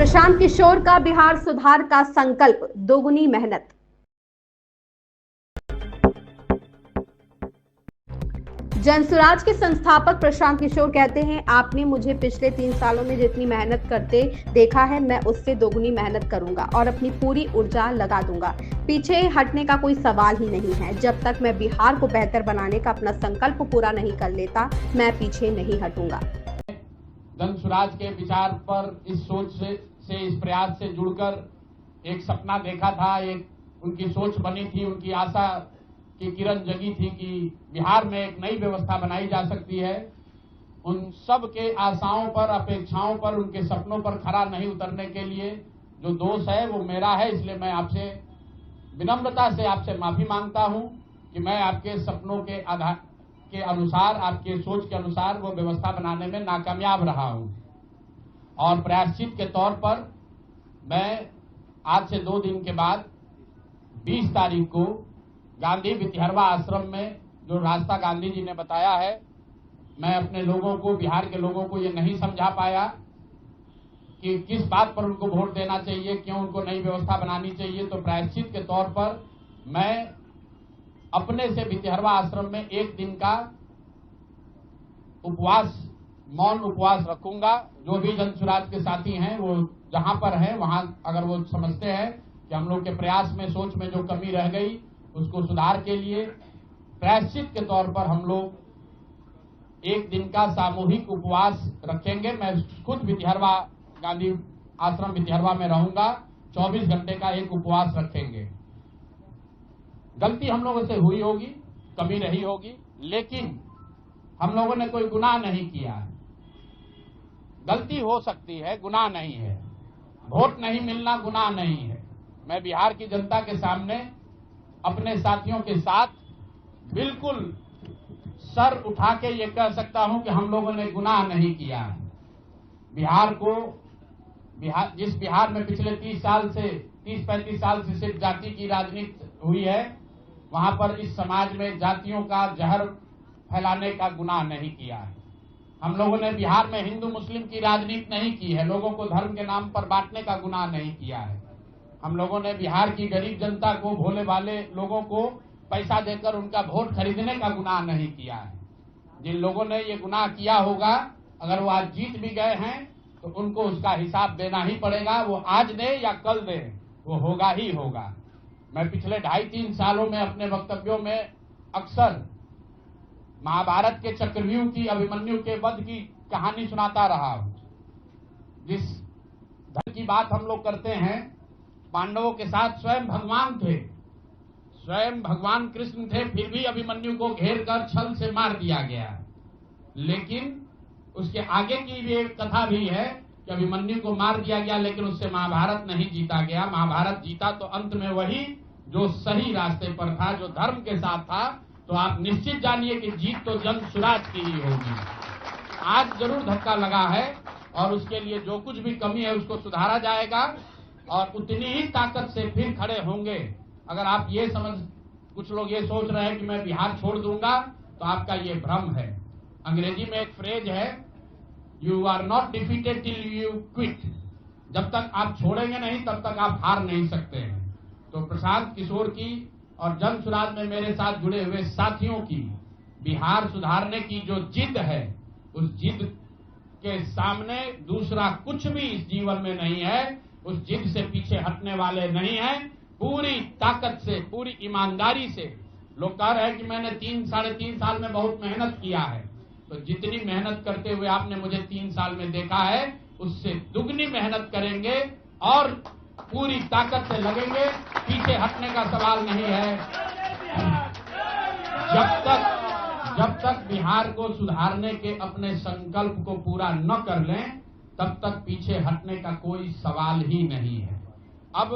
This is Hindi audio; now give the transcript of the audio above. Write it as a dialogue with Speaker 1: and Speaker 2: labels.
Speaker 1: प्रशांत किशोर का बिहार सुधार का संकल्प, दोगुनी मेहनत। जनसुराज के संस्थापक प्रशांत किशोर कहते हैं, आपने मुझे पिछले 3 सालों में जितनी मेहनत करते देखा है, मैं उससे दोगुनी मेहनत करूंगा और अपनी पूरी ऊर्जा लगा दूंगा। पीछे हटने का कोई सवाल ही नहीं है। जब तक मैं बिहार को बेहतर बनाने का अपना संकल्प पूरा नहीं कर लेता, मैं पीछे नहीं हटूंगा।
Speaker 2: जनसुराज के विचार पर, इस सोच से इस प्रयास से जुड़कर एक सपना देखा था, एक उनकी सोच बनी थी, उनकी आशा की किरण जगी थी कि बिहार में एक नई व्यवस्था बनाई जा सकती है। उन सब के आशाओं पर, अपेक्षाओं पर, उनके सपनों पर खरा नहीं उतरने के लिए जो दोष है वो मेरा है। इसलिए मैं आपसे विनम्रता से आपसे माफी मांगता हूं कि मैं आपके सपनों के आधार के अनुसार, आपके सोच के अनुसार वो व्यवस्था बनाने में नाकामयाब रहा हूं। और प्रायश्चित के तौर पर मैं आज से 2 दिन के बाद 20 तारीख को गांधी वितिहरवा आश्रम में, जो रास्ता गांधी जी ने बताया है, मैं अपने लोगों को, बिहार के लोगों को ये नहीं समझा पाया कि किस बात पर उनको वोट देना चाहिए, क्यों उनको नई व्यवस्था बनानी चाहिए। तो प्रायश्चित के तौर पर मैं अपने से वितिहरवा आश्रम में 1 दिन का उपवास, मौन उपवास रखूंगा। जो भी जनसुराज के साथी हैं वो जहां पर हैं वहां, अगर वो समझते हैं कि हम लोग के प्रयास में, सोच में जो कमी रह गई, उसको सुधार के लिए प्रायश्चित के तौर पर हम लोग 1 दिन का सामूहिक उपवास रखेंगे। मैं खुद वितिहरवा, गांधी आश्रम वितिहरवा में रहूंगा। 24 घंटे का एक उपवास रखेंगे। गलती हम लोगों से हुई होगी, कमी रही होगी, लेकिन हम लोगों ने कोई गुनाह नहीं किया है। गलती हो सकती है, गुनाह नहीं है। वोट नहीं मिलना गुनाह नहीं है। मैं बिहार की जनता के सामने अपने साथियों के साथ बिल्कुल सर उठा के ये कह सकता हूं कि हम लोगों ने गुनाह नहीं किया है। जिस बिहार में पिछले 30-35 साल से सिर्फ जाति की राजनीति हुई है, वहां पर इस समाज में जातियों का जहर फैलाने का गुनाह नहीं किया है। हम लोगों ने बिहार में हिंदू मुस्लिम की राजनीति नहीं की है, लोगों को धर्म के नाम पर बांटने का गुनाह नहीं किया है। हम लोगों ने बिहार की गरीब जनता को, भोले वाले लोगों को पैसा देकर उनका वोट खरीदने का गुनाह नहीं किया है। जिन लोगों ने ये गुनाह किया होगा, अगर वो आज जीत भी गए हैं तो उनको उसका हिसाब देना ही पड़ेगा। वो आज दे या कल दे, वो होगा ही होगा। मैं पिछले 2.5-3 सालों में अपने वक्तव्यों में अक्सर महाभारत के चक्रव्यूह की, अभिमन्यु के वध की कहानी सुनाता रहा हूं। जिस धन की बात हम लोग करते हैं, पांडवों के साथ स्वयं भगवान थे, स्वयं भगवान कृष्ण थे, फिर भी अभिमन्यु को घेर कर छल से मार दिया गया। लेकिन उसके आगे की भी एक कथा भी है कि अभिमन्यु को मार दिया गया, लेकिन उससे महाभारत नहीं जीता गया। महाभारत जीता तो अंत में वही जो सही रास्ते पर था, जो धर्म के साथ था। तो आप निश्चित जानिए कि जीत तो जनसुराज की ही होगी। आज जरूर धक्का लगा है और उसके लिए जो कुछ भी कमी है उसको सुधारा जाएगा और उतनी ही ताकत से फिर खड़े होंगे। अगर आप ये कुछ लोग ये सोच रहे हैं कि मैं बिहार छोड़ दूंगा, तो आपका ये भ्रम है। अंग्रेजी में एक फ्रेज है, you are not defeated till you quit. जब तक आप छोड़ेंगे नहीं, तब तक आप हार नहीं सकते हैं। तो प्रशांत किशोर की और जनसुराज में मेरे साथ जुड़े हुए साथियों की बिहार सुधारने की जो जिद है, उस जिद के सामने दूसरा कुछ भी इस जीवन में नहीं है। उस जिद से पीछे हटने वाले नहीं हैं। पूरी ताकत से, पूरी ईमानदारी से। लोग कह रहे हैं कि मैंने 3-3.5 साल में बहुत मेहनत किया है, तो जितनी मेहनत करते हुए आपने मुझे 3 साल में देखा है, उससे दुगनी मेहनत करेंगे और पूरी ताकत से लगेंगे। पीछे हटने का सवाल नहीं है। जब तक बिहार को सुधारने के अपने संकल्प को पूरा न कर लें, तब तक पीछे हटने का कोई सवाल ही नहीं है। अब